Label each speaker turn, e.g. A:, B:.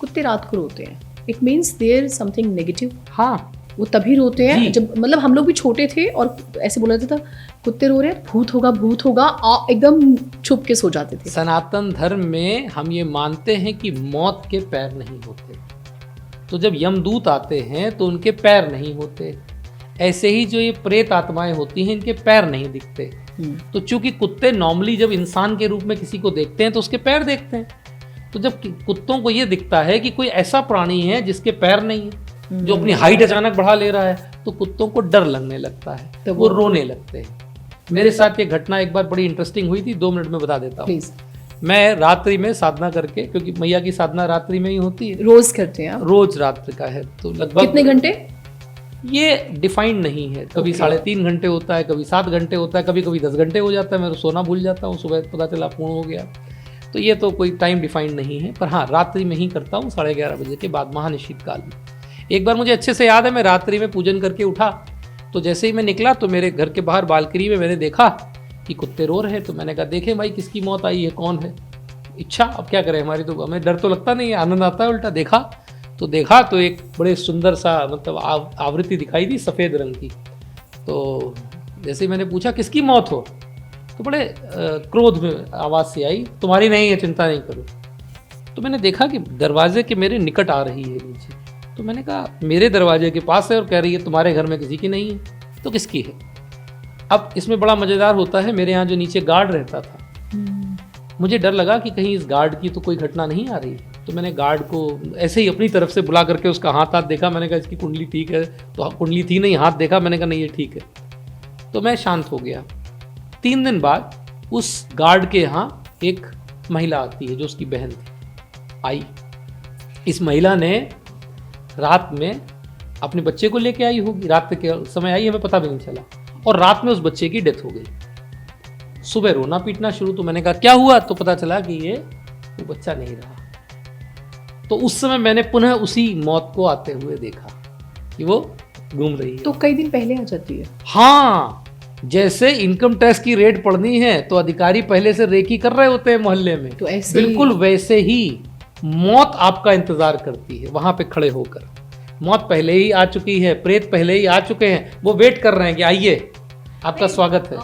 A: कुत्ते रात को रोते हैं, it means there something negative.
B: हाँ,
A: वो तभी रोते
B: जी।
A: हैं जब, मतलब हम लोग भी छोटे थे और ऐसे बोला जाता था कुत्ते रो रहे हैं, भूत होगा भूत होगा, एकदम छुप के सो जाते थे।
B: सनातन धर्म में हम ये मानते हैं कि मौत के पैर नहीं होते, तो जब यमदूत आते हैं तो उनके पैर नहीं होते। ऐसे ही जो ये प्रेत आत्माएं होती हैं, इनके पैर नहीं दिखते। तो चूंकि कुत्ते नॉर्मली जब इंसान के रूप में किसी को देखते हैं तो उसके पैर देखते हैं, तो जब कुत्तों को ये दिखता है कि कोई ऐसा प्राणी है जिसके पैर नहीं है, जो अपनी हाइट अचानक बढ़ा ले रहा है, तो कुत्तों को डर लगने लगता है, तो वो रोने लगते हैं। मेरे साथ ये घटना एक बार बड़ी इंटरेस्टिंग हुई थी, 2 मिनट में बता देता हूँ। मैं रात्रि में साधना करके, क्योंकि मैया की साधना रात्रि में ही होती है,
A: रोज करते हैं आप?
B: रोज रात्रि का है, तो लगभग
A: कितने घंटे?
B: ये डिफाइंड नहीं है, कभी 3.5 घंटे होता है, कभी 7 घंटे होता है, कभी कभी 10 घंटे हो जाता है। मैं सोना भूल जाता हूँ, सुबह पता चला पूर्ण हो गया। तो ये तो कोई टाइम डिफाइंड नहीं है, पर हाँ रात्रि में ही करता हूँ, 11:30 बजे के बाद, महानिश्चित काल में। एक बार मुझे अच्छे से याद है, मैं रात्रि में पूजन करके उठा, तो जैसे ही मैं निकला तो मेरे घर के बाहर बालकनी में मैंने देखा कि कुत्ते रो रहे हैं। तो मैंने कहा देखें भाई किसकी मौत आई है, कौन है। इच्छा, अब क्या करें, हमारी तो, हमें डर तो लगता नहीं है, आनंद आता है उल्टा। देखा तो एक बड़े सुंदर सा मतलब आवृत्ति दिखाई दी सफ़ेद रंग की। तो जैसे ही मैंने पूछा किसकी मौत हो, तो बड़े क्रोध में आवाज़ से आई, तुम्हारी नहीं है, चिंता नहीं करो। तो मैंने देखा कि दरवाजे के मेरे निकट आ रही है नीचे। तो मैंने कहा मेरे दरवाजे के पास है और कह रही है तुम्हारे घर में किसी की नहीं है, तो किसकी है। अब इसमें बड़ा मज़ेदार होता है, मेरे यहाँ जो नीचे गार्ड रहता था, मुझे डर लगा कि कहीं इस गार्ड की तो कोई घटना नहीं आ रही। तो मैंने गार्ड को ऐसे ही अपनी तरफ से बुला करके उसका हाथ देखा, मैंने कहा इसकी कुंडली ठीक है, तो कुंडली थी नहीं, हाथ देखा, मैंने कहा नहीं ये ठीक है। तो मैं शांत हो गया। 3 दिन बाद उस गार्ड के यहाँ एक महिला आती है जो उसकी बहन थी, आई। इस महिला ने रात में अपने बच्चे को लेके आई होगी, रात के समय आई, हमें पता भी नहीं चला, और रात में उस बच्चे की डेथ हो गई। सुबह रोना पीटना शुरू, तो मैंने कहा क्या हुआ, तो पता चला कि ये वो बच्चा नहीं रहा। तो उस समय मैंने पुनः उसी मौत को आते हुए देखा कि वो घूम रही है।
A: तो कई दिन पहले आ जाती है?
B: हाँ, जैसे इनकम टैक्स की रेड पड़नी है तो अधिकारी पहले से रेकी कर रहे होते हैं मोहल्ले में,
A: तो ऐसे
B: बिल्कुल वैसे ही मौत आपका इंतजार करती है वहां पे खड़े होकर। मौत पहले ही आ चुकी है, प्रेत पहले ही आ चुके हैं, वो वेट कर रहे हैं कि आइए आपका स्वागत है।